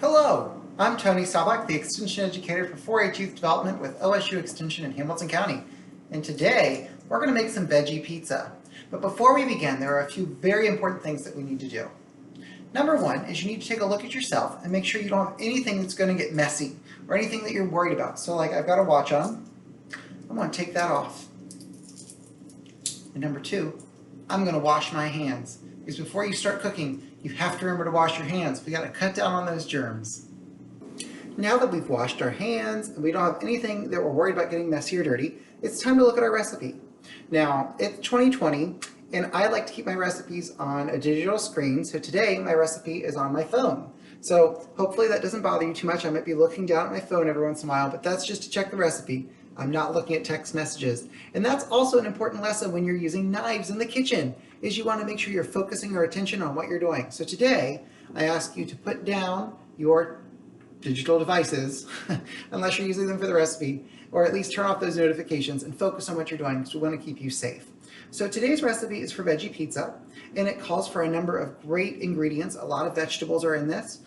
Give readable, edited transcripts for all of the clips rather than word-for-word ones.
Hello, I'm Tony Staubach, the Extension Educator for 4-H Youth Development with OSU Extension in Hamilton County. And today, we're going to make some veggie pizza. But before we begin, there are a few very important things that we need to do. Number one is you need to take a look at yourself and make sure you don't have anything that's going to get messy or anything that you're worried about. So like I've got a watch on, I'm going to take that off. And number two, I'm going to wash my hands. Because before you start cooking, you have to remember to wash your hands. We got to cut down on those germs. Now that we've washed our hands and we don't have anything that we're worried about getting messy or dirty, it's time to look at our recipe. Now, it's 2020, and I like to keep my recipes on a digital screen, so today my recipe is on my phone. So hopefully that doesn't bother you too much. I might be looking down at my phone every once in a while, but that's just to check the recipe. I'm not looking at text messages. And that's also an important lesson when you're using knives in the kitchen, is you want to make sure you're focusing your attention on what you're doing. So today, I ask you to put down your digital devices, unless you're using them for the recipe, or at least turn off those notifications and focus on what you're doing because we want to keep you safe. So today's recipe is for veggie pizza, and it calls for a number of great ingredients. A lot of vegetables are in this.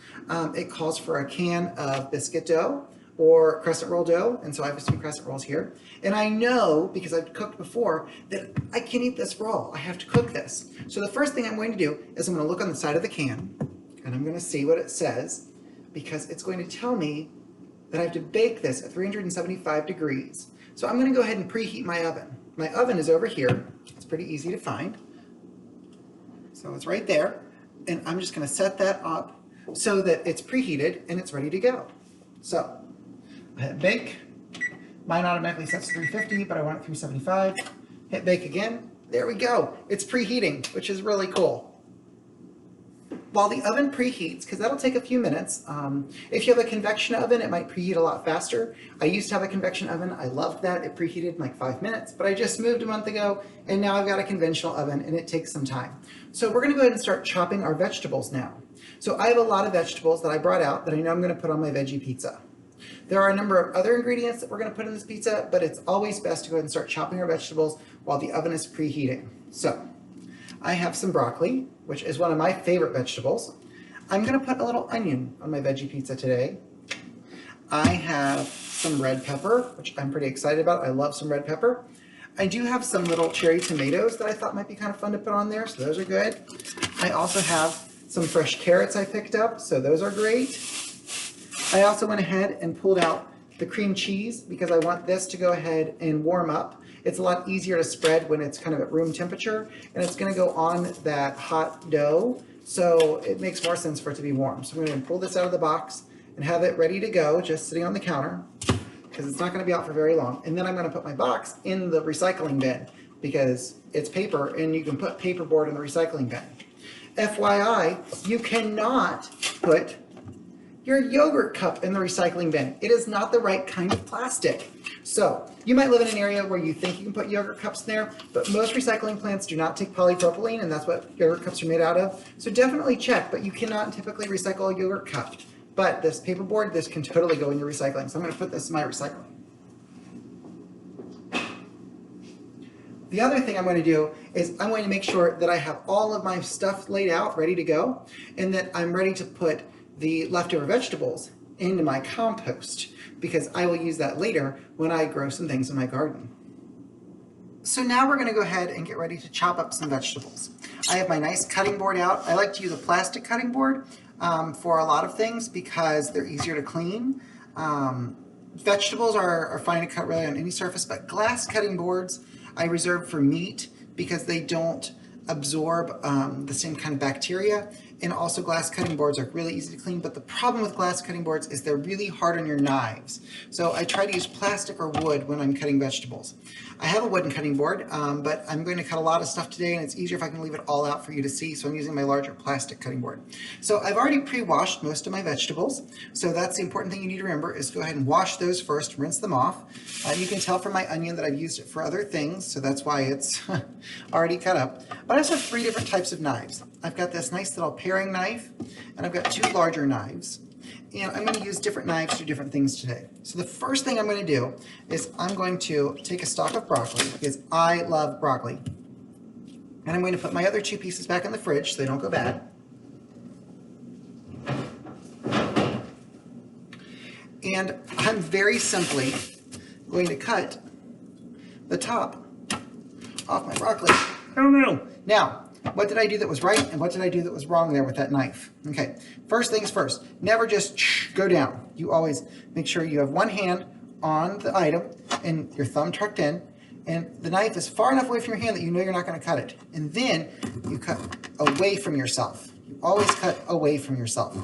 It calls for a can of biscuit dough, or crescent roll dough, and so I have some crescent rolls here. And I know, because I've cooked before, that I can't eat this roll. I have to cook this. So the first thing I'm going to do is I'm going to look on the side of the can, and I'm going to see what it says, because it's going to tell me that I have to bake this at 375 degrees. So I'm going to go ahead and preheat my oven. My oven is over here. It's pretty easy to find. So it's right there, and I'm just going to set that up so that it's preheated and it's ready to go. So I hit bake. Mine automatically sets to 350, but I want it 375. Hit bake again. There we go. It's preheating, which is really cool. While the oven preheats, because that'll take a few minutes, if you have a convection oven, it might preheat a lot faster. I used to have a convection oven. I loved that. It preheated in like 5 minutes, but I just moved a month ago, and now I've got a conventional oven, and it takes some time. So we're going to go ahead and start chopping our vegetables now. So I have a lot of vegetables that I brought out that I know I'm going to put on my veggie pizza. There are a number of other ingredients that we're going to put in this pizza, but it's always best to go ahead and start chopping our vegetables while the oven is preheating. So I have some broccoli, which is one of my favorite vegetables. I'm going to put a little onion on my veggie pizza today. I have some red pepper, which I'm pretty excited about. I love some red pepper. I do have some little cherry tomatoes that I thought might be kind of fun to put on there, so those are good. I also have some fresh carrots I picked up, so those are great. I also went ahead and pulled out the cream cheese because I want this to go ahead and warm up. It's a lot easier to spread when it's kind of at room temperature, and it's going to go on that hot dough, so it makes more sense for it to be warm. So I'm going to pull this out of the box and have it ready to go, just sitting on the counter, because it's not going to be out for very long. And then I'm going to put my box in the recycling bin because it's paper, and you can put paperboard in the recycling bin. FYI, you cannot put your yogurt cup in the recycling bin. It is not the right kind of plastic. So you might live in an area where you think you can put yogurt cups in there, but most recycling plants do not take polypropylene, and that's what yogurt cups are made out of. So definitely check, but you cannot typically recycle a yogurt cup. But this paperboard, this can totally go in your recycling. So I'm gonna put this in my recycling. The other thing I'm going to do is I'm going to make sure that I have all of my stuff laid out, ready to go, and that I'm ready to put the leftover vegetables into my compost, because I will use that later when I grow some things in my garden. So now we're going to go ahead and get ready to chop up some vegetables. I have my nice cutting board out. I like to use a plastic cutting board for a lot of things because they're easier to clean. Vegetables are fine to cut really on any surface, but glass cutting boards I reserve for meat because they don't absorb the same kind of bacteria. And also glass cutting boards are really easy to clean, but the problem with glass cutting boards is they're really hard on your knives. So I try to use plastic or wood when I'm cutting vegetables. I have a wooden cutting board, but I'm going to cut a lot of stuff today, and it's easier if I can leave it all out for you to see, so I'm using my larger plastic cutting board. So I've already pre-washed most of my vegetables, so that's the important thing you need to remember is go ahead and wash those first, rinse them off. You can tell from my onion that I've used it for other things, so that's why it's already cut up. But I also have 3 different types of knives. I've got this nice little paring knife, and I've got 2 larger knives. And I'm going to use different knives to do different things today. So the first thing I'm going to do is I'm going to take a stalk of broccoli, because I love broccoli. And I'm going to put my other 2 pieces back in the fridge so they don't go bad. And I'm very simply going to cut the top off my broccoli. Oh no! Now, what did I do that was right and what did I do that was wrong there with that knife? Okay, first things first, never just go down. You always make sure you have one hand on the item and your thumb tucked in, and the knife is far enough away from your hand that you know you're not going to cut it. And then you cut away from yourself. You always cut away from yourself.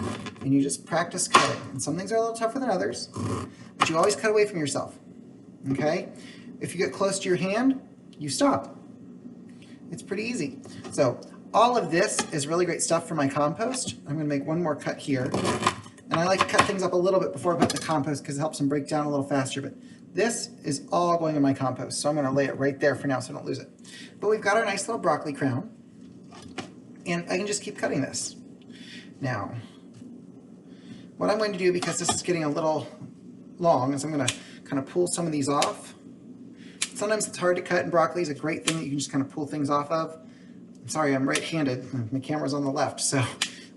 And you just practice cutting. And some things are a little tougher than others, but you always cut away from yourself. Okay? If you get close to your hand, you stop. It's pretty easy. So all of this is really great stuff for my compost. I'm going to make one more cut here. And I like to cut things up a little bit before I put the compost because it helps them break down a little faster. But this is all going in my compost. So I'm going to lay it right there for now so I don't lose it. But we've got our nice little broccoli crown. And I can just keep cutting this. Now, what I'm going to do, because this is getting a little long, is I'm going to kind of pull some of these off. Sometimes it's hard to cut, and broccoli is a great thing that you can just kind of pull things off of. I'm sorry, I'm right-handed. My camera's on the left, so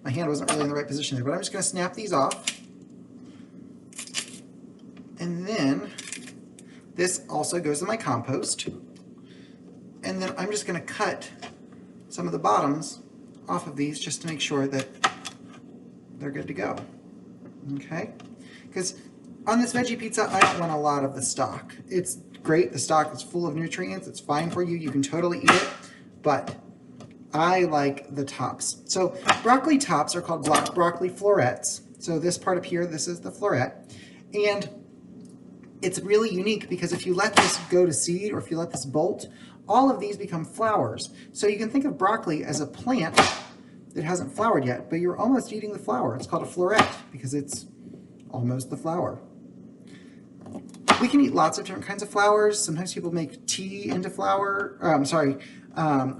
my hand wasn't really in the right position there. But I'm just going to snap these off. And then this also goes in my compost. And then I'm just going to cut some of the bottoms off of these just to make sure that they're good to go. Okay? Because on this veggie pizza, I don't want a lot of the stock. It's great. The stock is full of nutrients. It's fine for you. You can totally eat it. But I like the tops. So broccoli tops are called broccoli florets. So this part up here, this is the floret. And it's really unique because if you let this go to seed or if you let this bolt, all of these become flowers. So you can think of broccoli as a plant that hasn't flowered yet, but you're almost eating the flower. It's called a floret because it's almost the flower. We can eat lots of different kinds of flowers. Sometimes people make tea into flour,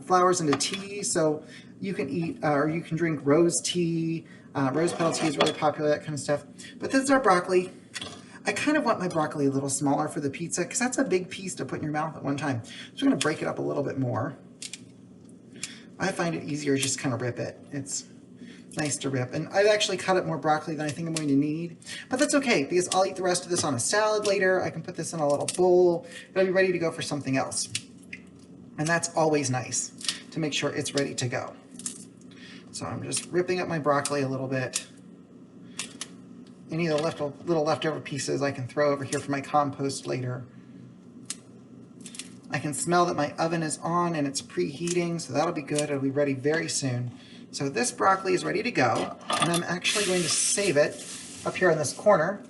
flowers into tea. So you can eat, or you can drink rose tea. Rose petal tea is really popular, that kind of stuff. But this is our broccoli. I kind of want my broccoli a little smaller for the pizza because that's a big piece to put in your mouth at one time. So I'm going to break it up a little bit more. I find it easier to just kind of rip it. It's nice to rip. And I've actually cut up more broccoli than I think I'm going to need. But that's okay because I'll eat the rest of this on a salad later. I can put this in a little bowl. It'll be ready to go for something else. And that's always nice to make sure it's ready to go. So I'm just ripping up my broccoli a little bit. Any of the little leftover pieces I can throw over here for my compost later. I can smell that my oven is on and it's preheating, so that'll be good. It'll be ready very soon. So this broccoli is ready to go, and I'm actually going to save it up here in this corner.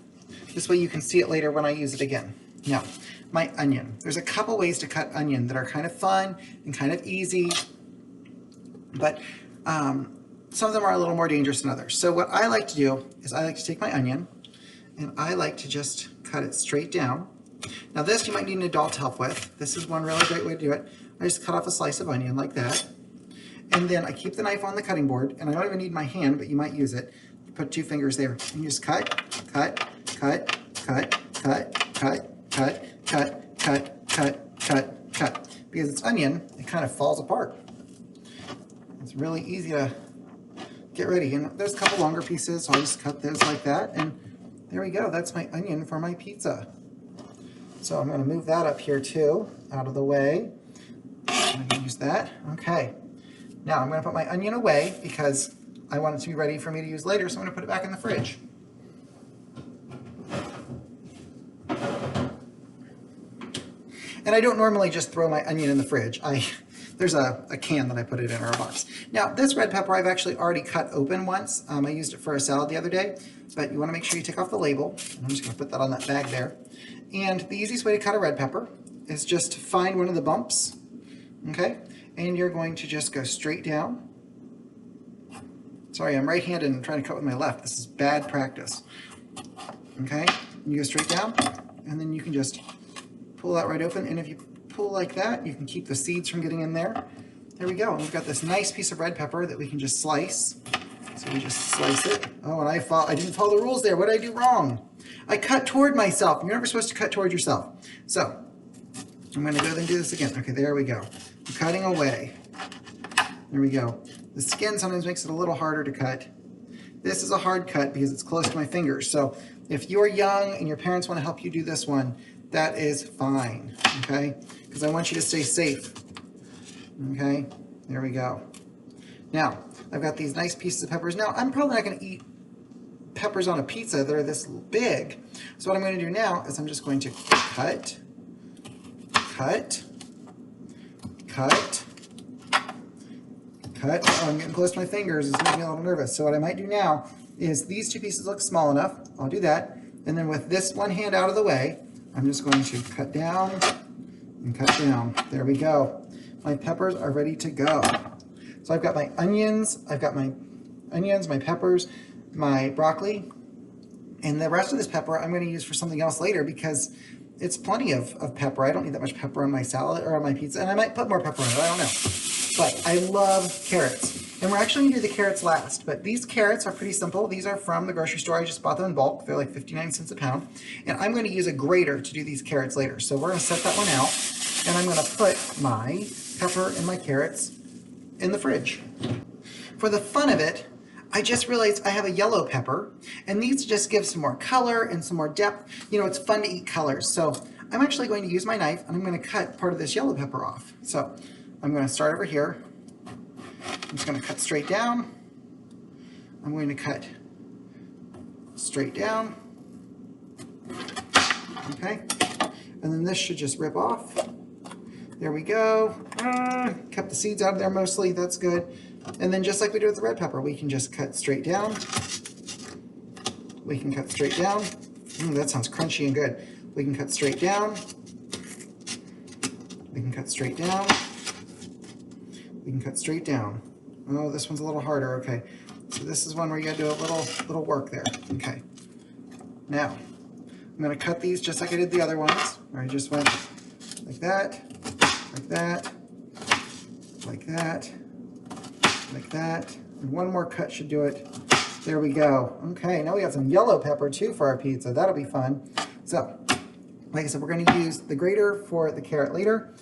This way you can see it later when I use it again. Now, my onion. There's a couple ways to cut onion that are kind of fun and kind of easy, but some of them are a little more dangerous than others. So what I like to do is I like to take my onion and I like to just cut it straight down. Now this you might need an adult to help with. This is one really great way to do it. I just cut off a slice of onion like that. And then I keep the knife on the cutting board, and I don't even need my hand, but you might use it. You put 2 fingers there and you just cut, cut, cut, cut, cut, cut, cut, cut, cut, cut, cut, cut. Because it's onion, it kind of falls apart. It's really easy to get ready. And there's a couple longer pieces, so I'll just cut those like that. And there we go. That's my onion for my pizza. So I'm going to move that up here too, out of the way. I'm going to use that. Okay. Now I'm going to put my onion away because I want it to be ready for me to use later, so I'm going to put it back in the fridge. And I don't normally just throw my onion in the fridge. There's a can that I put it in, or a box. Now, this red pepper I've actually already cut open once. I used it for a salad the other day, but you want to make sure you take off the label. I'm just going to put that on that bag there. And the easiest way to cut a red pepper is just to find one of the bumps, okay? And you're going to just go straight down. Sorry, I'm right-handed and trying to cut with my left. This is bad practice. Okay, and you go straight down, and then you can just pull that right open. And if you pull like that, you can keep the seeds from getting in there. There we go. And we've got this nice piece of red pepper that we can just slice. So we just slice it. Oh, and I didn't follow the rules there. What did I do wrong? I cut toward myself. You're never supposed to cut toward yourself. So I'm going to go ahead and do this again. Okay, there we go. I'm cutting away. There we go. The skin sometimes makes it a little harder to cut. This is a hard cut because it's close to my fingers. So if you're young and your parents want to help you do this one, that is fine, okay? Because I want you to stay safe, okay? There we go. Now, I've got these nice pieces of peppers. Now, I'm probably not going to eat peppers on a pizza that are this big. So what I'm going to do now is I'm just going to cut, cut, cut, cut. Oh, I'm getting close to my fingers. It's making me a little nervous. So what I might do now is these two pieces look small enough. I'll do that. And then with this one hand out of the way, I'm just going to cut down and cut down. There we go. My peppers are ready to go. So I've got my onions, my peppers, my broccoli, and the rest of this pepper I'm going to use for something else later because it's plenty of pepper. I don't need that much pepper on my salad or on my pizza, and I might put more pepper on it, I don't know. But I love carrots, and we're actually going to do the carrots last, but these carrots are pretty simple. These are from the grocery store. I just bought them in bulk. They're like 59 cents a pound, and I'm going to use a grater to do these carrots later. So we're going to set that one out, and I'm going to put my pepper and my carrots in the fridge. For the fun of it, I just realized I have a yellow pepper, and these just give some more color and some more depth. You know, it's fun to eat colors. So I'm actually going to use my knife, and I'm going to cut part of this yellow pepper off. So I'm going to start over here. I'm just going to cut straight down. I'm going to cut straight down. Okay. And then this should just rip off. There we go. Kept the seeds out of there mostly. That's good. And then just like we did with the red pepper, we can just cut straight down. We can cut straight down. That sounds crunchy and good. We can cut straight down. We can cut straight down. We can cut straight down. Oh, this one's a little harder. Okay. So this is one where you gotta do a little work there. Okay. Now, I'm gonna cut these just like I did the other ones, where I just went like that, like that, like that, like that, and one more cut should do it. There we go. Okay, now we got some yellow pepper too for our pizza. That'll be fun. So, like I said, we're going to use the grater for the carrot later.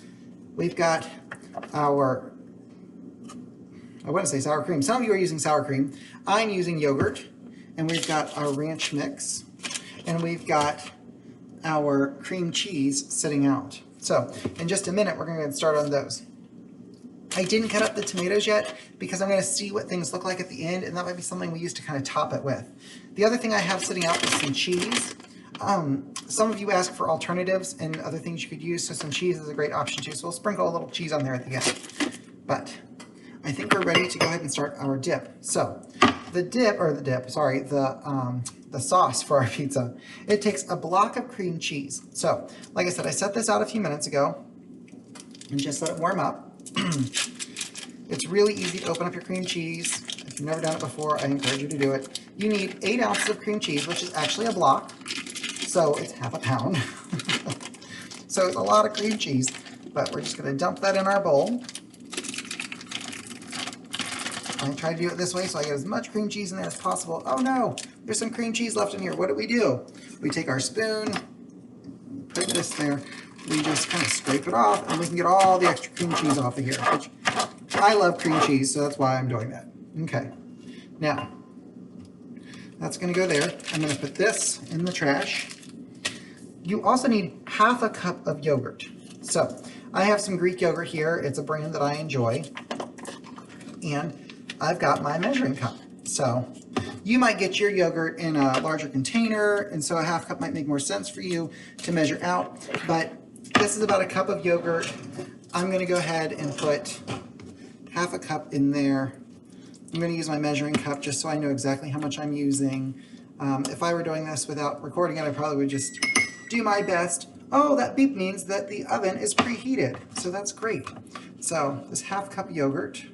We've got our, I want to say sour cream. Some of you are using sour cream. I'm using yogurt, and we've got our ranch mix, and we've got our cream cheese sitting out. So, in just a minute, we're going to get started on those. I didn't cut up the tomatoes yet because I'm going to see what things look like at the end, and that might be something we use to kind of top it with. The other thing I have sitting out is some cheese. Some of you ask for alternatives and other things you could use, so some cheese is a great option too. So we'll sprinkle a little cheese on there at the end. But I think we're ready to go ahead and start our dip. So the sauce for our pizza, it takes a block of cream cheese. So like I said, I set this out a few minutes ago and just let it warm up. It's really easy to open up your cream cheese. If you've never done it before, I encourage you to do it. You need 8 ounces of cream cheese, which is actually a block, so it's half a pound. So it's a lot of cream cheese, but we're just going to dump that in our bowl. I try to do it this way so I get as much cream cheese in there as possible. Oh no, there's some cream cheese left in here. What do? We take our spoon, put this there. We just kind of scrape it off, and we can get all the extra cream cheese off of here, which I love cream cheese, so that's why I'm doing that. Okay, now, that's going to go there. I'm going to put this in the trash. You also need half a cup of yogurt. So, I have some Greek yogurt here. It's a brand that I enjoy, and I've got my measuring cup. So, you might get your yogurt in a larger container, and so a half cup might make more sense for you to measure out, but this is about a cup of yogurt. I'm going to go ahead and put half a cup in there. I'm going to use my measuring cup just so I know exactly how much I'm using. If I were doing this without recording it, I probably would just do my best. Oh, that beep means that the oven is preheated, so that's great. So this half cup yogurt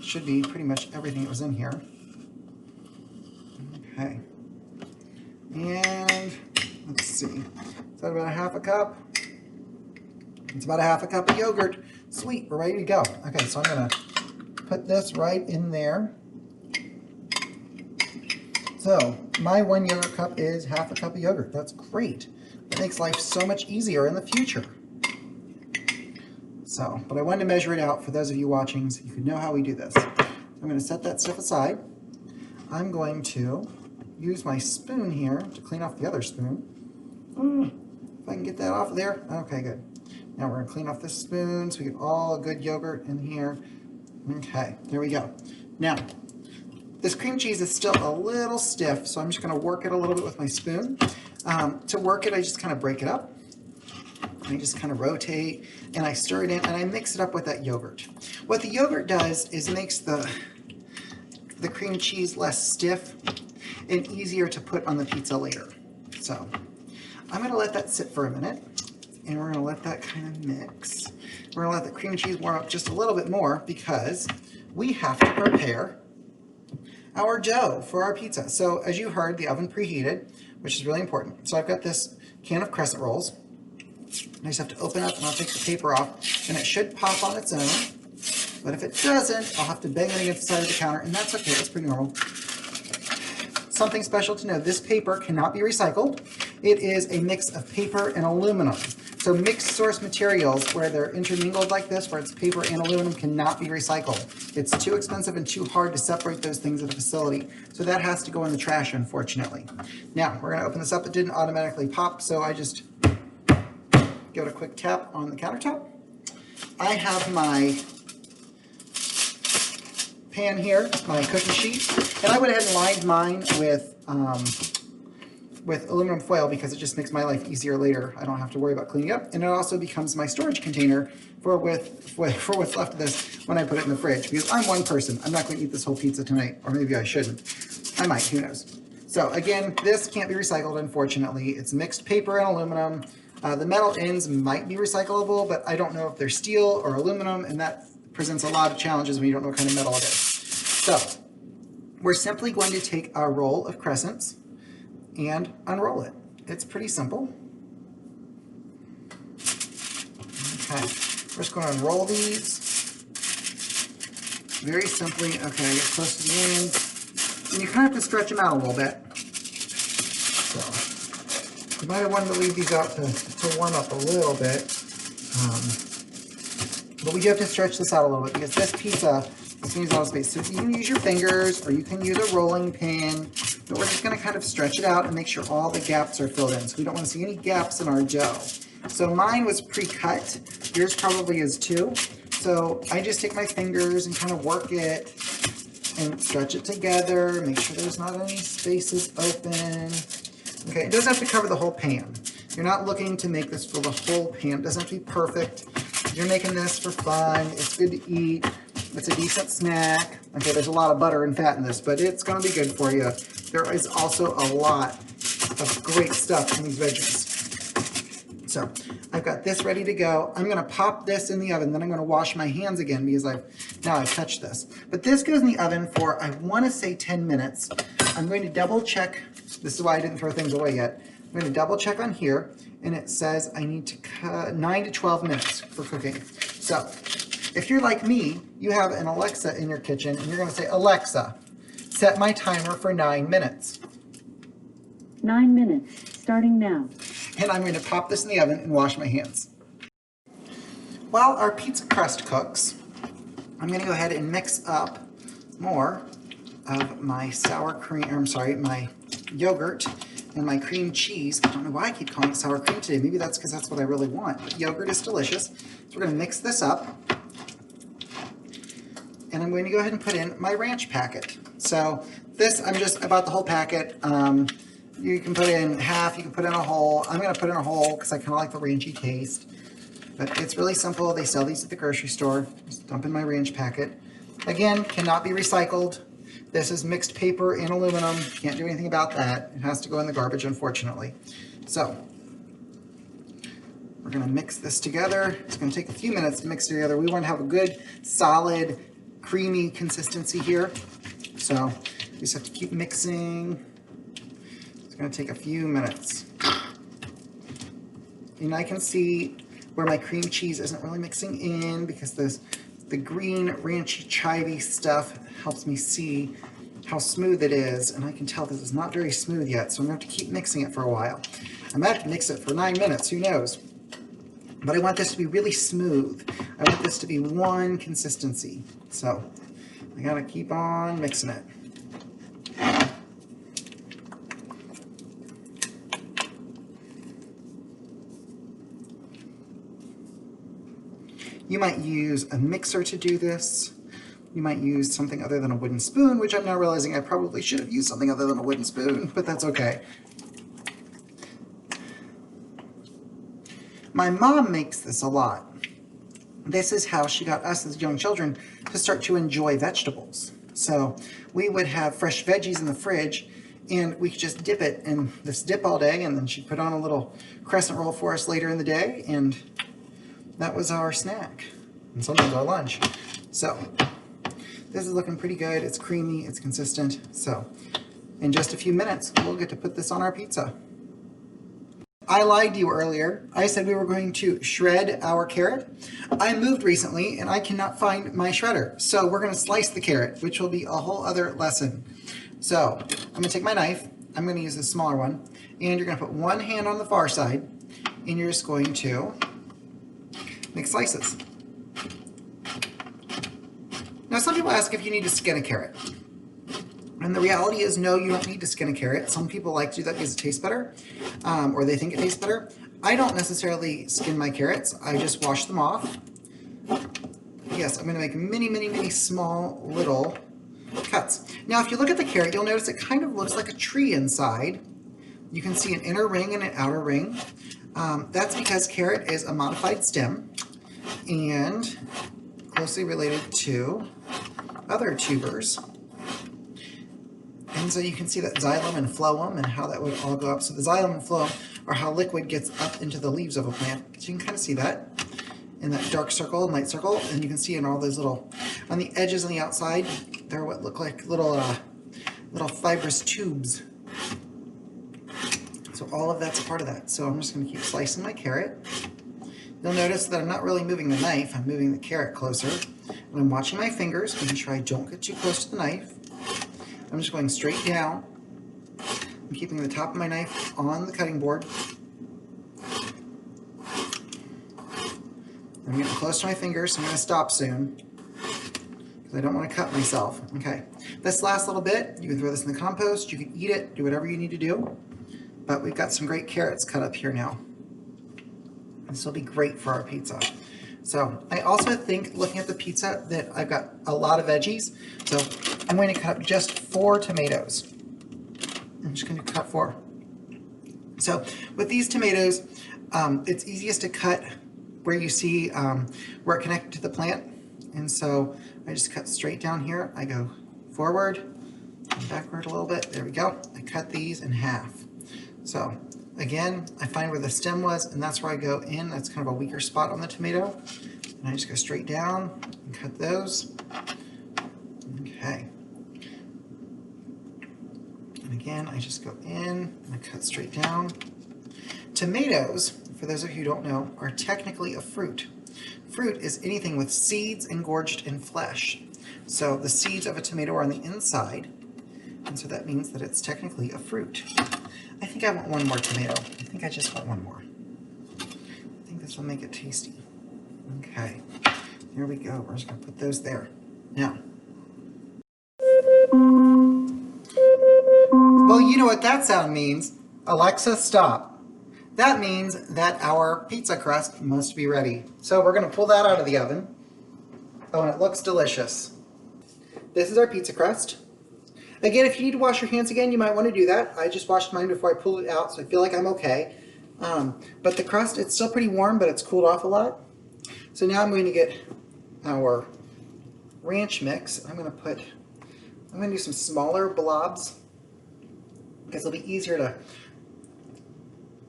should be pretty much everything that was in here. Okay. And let's see. Is that about a half a cup? It's about a half a cup of yogurt. Sweet, we're ready to go. Okay, so I'm going to put this right in there. So my 1 yogurt cup is half a cup of yogurt. That's great. That makes life so much easier in the future. So, but I wanted to measure it out for those of you watching so you could know how we do this. I'm going to set that stuff aside. I'm going to use my spoon here to clean off the other spoon. If I can get that off of there. Okay, good. Now we're going to clean off this spoon so we get all good yogurt in here. Okay, there we go. Now, this cream cheese is still a little stiff, so I'm just going to work it a little bit with my spoon. To work it, I just kind of break it up. I just kind of rotate, and I stir it in, and I mix it up with that yogurt. What the yogurt does is makes the cream cheese less stiff and easier to put on the pizza later. So I'm going to let that sit for a minute, and we're going to let that kind of mix. We're going to let the cream cheese warm up just a little bit more because we have to prepare our dough for our pizza. So as you heard, the oven preheated, which is really important. So I've got this can of Crescent rolls. I just have to open up, and I'll take the paper off, and it should pop on its own. But if it doesn't, I'll have to bang it against the side of the counter, and that's okay, that's pretty normal. Something special to know, this paper cannot be recycled. It is a mix of paper and aluminum. So mixed source materials where they're intermingled like this, where it's paper and aluminum, cannot be recycled. It's too expensive and too hard to separate those things at a facility. So that has to go in the trash, unfortunately. Now, we're gonna open this up. It didn't automatically pop, so I just give it a quick tap on the countertop. I have my pan here, my cookie sheet, and I went ahead and lined mine with aluminum foil because it just makes my life easier later. I don't have to worry about cleaning up, and it also becomes my storage container for what's left of this when I put it in the fridge, because I'm one person. I'm not going to eat this whole pizza tonight, or maybe I shouldn't. I might, who knows. So again, this can't be recycled, unfortunately. It's mixed paper and aluminum. The metal ends might be recyclable, but I don't know if they're steel or aluminum, and that presents a lot of challenges when you don't know what kind of metal it is. So we're simply going to take our roll of Crescents and unroll it. It's pretty simple. Okay, we're just going to unroll these very simply. Okay, get close to the end, and you kind of have to stretch them out a little bit. So you might have wanted to leave these out to warm up a little bit, but we do have to stretch this out a little bit because this pizza is going to use a lot of space. So you can use your fingers or you can use a rolling pin, but we're just going to kind of stretch it out and make sure all the gaps are filled in. So we don't want to see any gaps in our dough. So mine was pre-cut. Yours probably is too. So I just take my fingers and kind of work it and stretch it together, make sure there's not any spaces open. Okay, it doesn't have to cover the whole pan. You're not looking to make this for the whole pan. It doesn't have to be perfect. You're making this for fun. It's good to eat. It's a decent snack. Okay, there's a lot of butter and fat in this, but it's going to be good for you. There is also a lot of great stuff in these veggies. So I've got this ready to go. I'm going to pop this in the oven. Then I'm going to wash my hands again because now I've touched this. But this goes in the oven for, I want to say 10 minutes. I'm going to double check. This is why I didn't throw things away yet. I'm going to double check on here, and it says I need to cut 9 to 12 minutes for cooking. So if you're like me, you have an Alexa in your kitchen, and you're going to say, Alexa, set my timer for 9 minutes. 9 minutes, starting now. And I'm going to pop this in the oven and wash my hands. While our pizza crust cooks, I'm going to go ahead and mix up more of my my yogurt and my cream cheese. I don't know why I keep calling it sour cream today. Maybe that's because that's what I really want. But yogurt is delicious. So we're going to mix this up. And I'm going to go ahead and put in my ranch packet. So this, I bought the whole packet. You can put in half, you can put in a whole. I'm going to put in a whole because I kind of like the ranchy taste. But it's really simple. They sell these at the grocery store. Just dump in my ranch packet. Again, cannot be recycled. This is mixed paper and aluminum. Can't do anything about that. It has to go in the garbage, unfortunately. So we're going to mix this together. It's going to take a few minutes to mix it together. We want to have a good, solid, creamy consistency here. So we just have to keep mixing. It's going to take a few minutes. And I can see where my cream cheese isn't really mixing in because the green ranchy chivy stuff helps me see how smooth it is, and I can tell this is not very smooth yet, so I'm going to have to keep mixing it for a while. I might have to mix it for 9 minutes, who knows? But I want this to be really smooth. I want this to be one consistency. So I got to keep on mixing it. You might use a mixer to do this. You might use something other than a wooden spoon, which I'm now realizing I probably should have used something other than a wooden spoon, but that's okay. My mom makes this a lot. This is how she got us as young children to start to enjoy vegetables. So we would have fresh veggies in the fridge, and we could just dip it in this dip all day, and then she'd put on a little crescent roll for us later in the day, and that was our snack, and sometimes our lunch. So this is looking pretty good. It's creamy, it's consistent. So in just a few minutes, we'll get to put this on our pizza. I lied to you earlier. I said we were going to shred our carrot. I moved recently and I cannot find my shredder. So we're going to slice the carrot, which will be a whole other lesson. So I'm going to take my knife. I'm going to use the smaller one. And you're going to put one hand on the far side and you're just going to make slices. Now some people ask if you need to skin a carrot. And the reality is, no, you don't need to skin a carrot. Some people like to do that because it tastes better, or they think it tastes better. I don't necessarily skin my carrots. I just wash them off. Yes, I'm going to make many small little cuts. Now, if you look at the carrot, you'll notice it kind of looks like a tree inside. You can see an inner ring and an outer ring. That's because carrot is a modified stem and closely related to other tubers. And so you can see that xylem and phloem and how that would all go up. So the xylem and phloem are how liquid gets up into the leaves of a plant. So you can kind of see that in that dark circle and light circle. And you can see in all those little, on the edges on the outside, they're what look like little fibrous tubes. So all of that's a part of that. So I'm just going to keep slicing my carrot. You'll notice that I'm not really moving the knife. I'm moving the carrot closer. And I'm watching my fingers, making sure I don't get too close to the knife. I'm just going straight down. I'm keeping the top of my knife on the cutting board. I'm getting close to my fingers, so I'm going to stop soon because I don't want to cut myself. Okay, this last little bit, you can throw this in the compost, you can eat it, do whatever you need to do. But we've got some great carrots cut up here now. This will be great for our pizza. So I also think, looking at the pizza, that I've got a lot of veggies. So I'm going to cut up just 4 tomatoes. I'm just going to cut 4. So with these tomatoes, it's easiest to cut where you see where it connected to the plant. And so I just cut straight down here. I go forward and backward a little bit. There we go. I cut these in half. So again, I find where the stem was, and that's where I go in. That's kind of a weaker spot on the tomato. And I just go straight down and cut those. Okay. And again, I just go in and I cut straight down. Tomatoes, for those of you who don't know, are technically a fruit. Fruit is anything with seeds engorged in flesh. So the seeds of a tomato are on the inside, and so that means that it's technically a fruit. I think I want one more tomato. I think I just want one more. I think this will make it tasty. Okay, there we go. We're just going to put those there. Now, well, you know what that sound means. Alexa, stop. That means that our pizza crust must be ready. So we're going to pull that out of the oven. Oh, and it looks delicious. This is our pizza crust. Again, if you need to wash your hands again, you might want to do that. I just washed mine before I pulled it out, so I feel like I'm okay. But the crust, it's still pretty warm, but it's cooled off a lot. So now I'm going to get our ranch mix. I'm going to do some smaller blobs because it'll be easier to,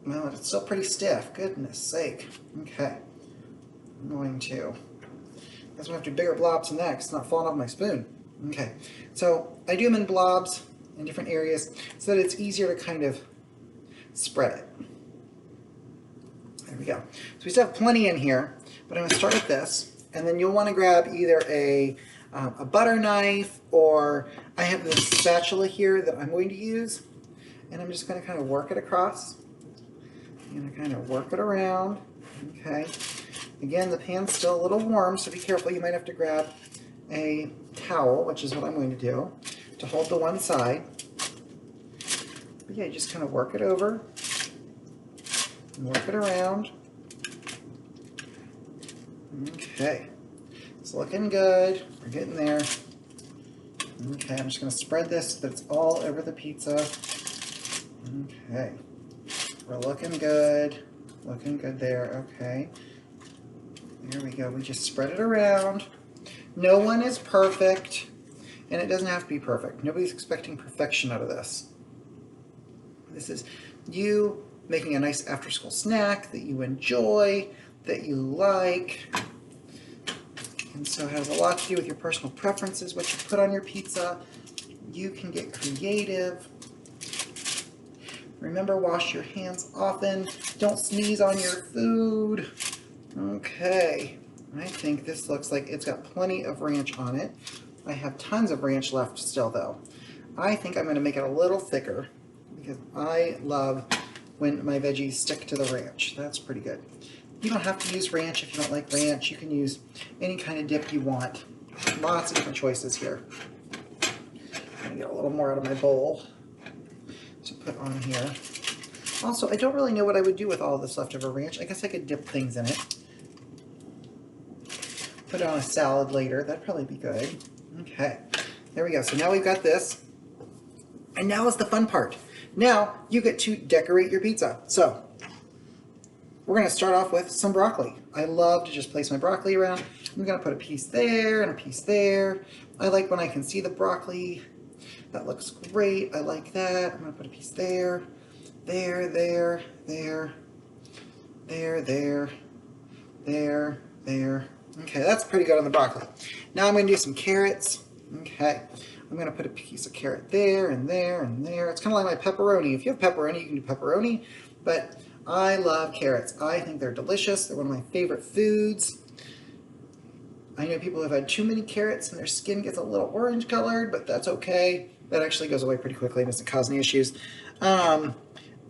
well, it's still pretty stiff. Goodness sake. Okay. I'm going to, I guess I'm going to have to do bigger blobs than that because it's not falling off my spoon. Okay, so I do them in blobs in different areas so that it's easier to kind of spread it. There we go. So we still have plenty in here, but I'm going to start with this, and then you'll want to grab either a butter knife, or I have this spatula here that I'm going to use, and I'm just going to kind of work it across. I'm going to kind of work it around. Okay. Again, the pan's still a little warm, so be careful. You might have to grab a towel, which is what I'm going to do, to hold the one side. But yeah, you just kind of work it over and work it around. Okay, it's looking good. We're getting there. Okay, I'm just going to spread this so that it's all over the pizza. Okay, we're looking good. Looking good there. Okay, there we go. We just spread it around. No one is perfect, and it doesn't have to be perfect. Nobody's expecting perfection out of this. This is you making a nice after-school snack that you enjoy, that you like. And so it has a lot to do with your personal preferences, what you put on your pizza. You can get creative. Remember, wash your hands often. Don't sneeze on your food. Okay, I think this looks like it's got plenty of ranch on it. I have tons of ranch left still, though. I think I'm going to make it a little thicker because I love when my veggies stick to the ranch. That's pretty good. You don't have to use ranch if you don't like ranch. You can use any kind of dip you want. Lots of different choices here. I'm going to get a little more out of my bowl to put on here. Also, I don't really know what I would do with all this leftover ranch. I guess I could dip things in it. Put it on a salad later. That'd probably be good. Okay, there we go. So now we've got this. And now is the fun part. Now you get to decorate your pizza. So we're going to start off with some broccoli. I love to just place my broccoli around. I'm going to put a piece there and a piece there. I like when I can see the broccoli. That looks great. I like that. I'm going to put a piece there, there, there, there, there, there, there, there. Okay, that's pretty good on the broccoli. Now I'm going to do some carrots. Okay, I'm going to put a piece of carrot there and there and there. It's kind of like my pepperoni. If you have pepperoni, you can do pepperoni, but I love carrots. I think they're delicious. They're one of my favorite foods. I know people who have had too many carrots and their skin gets a little orange colored, but that's okay. That actually goes away pretty quickly and doesn't cause any issues.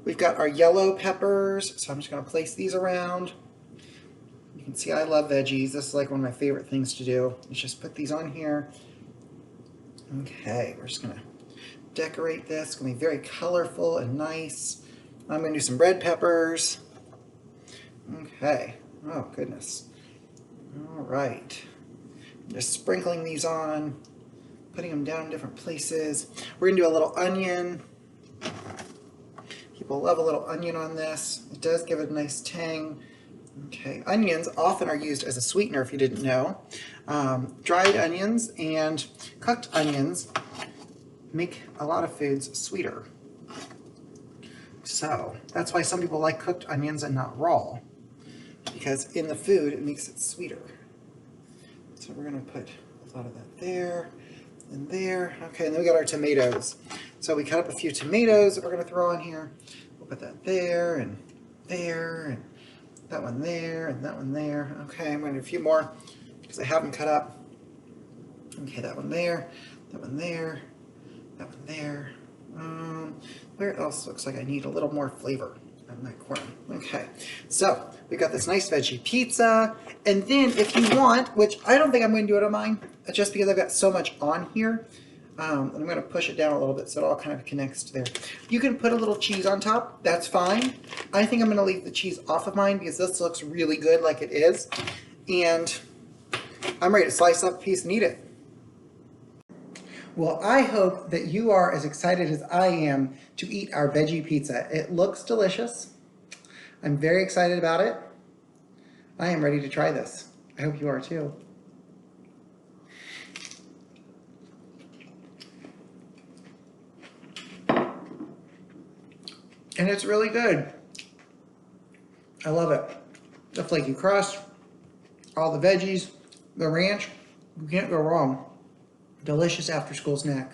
We've got our yellow peppers, so I'm just going to place these around. You can see I love veggies. This is like one of my favorite things to do. Let's just put these on here. Okay, we're just going to decorate this. It's going to be very colorful and nice. I'm going to do some red peppers. Okay. Oh, goodness. All right. Just sprinkling these on, putting them down in different places. We're going to do a little onion. People love a little onion on this. It does give it a nice tang. Okay, onions often are used as a sweetener if you didn't know. Dried onions and cooked onions make a lot of foods sweeter. So that's why some people like cooked onions and not raw, because in the food it makes it sweeter. So we're going to put a lot of that there and there. Okay, and then we got our tomatoes. So we cut up a few tomatoes that we're going to throw on here. We'll put that there and that one there and that one there. Okay, I'm going to do a few more because I have them cut up. Okay, that one there, that one there, that one there. Where else looks like I need a little more flavor in that corner? Okay, so we've got this nice veggie pizza, and then if you want, which I don't think I'm going to do it on mine, just because I've got so much on here, and I'm going to push it down a little bit so it all kind of connects to there. You can put a little cheese on top, that's fine. I think I'm going to leave the cheese off of mine because this looks really good like it is, and I'm ready to slice up a piece and eat it. Well, I hope that you are as excited as I am to eat our veggie pizza. It looks delicious. I'm very excited about it. I am ready to try this. I hope you are too. And it's really good. I love it. The flaky crust, all the veggies, the ranch, you can't go wrong. Delicious after-school snack.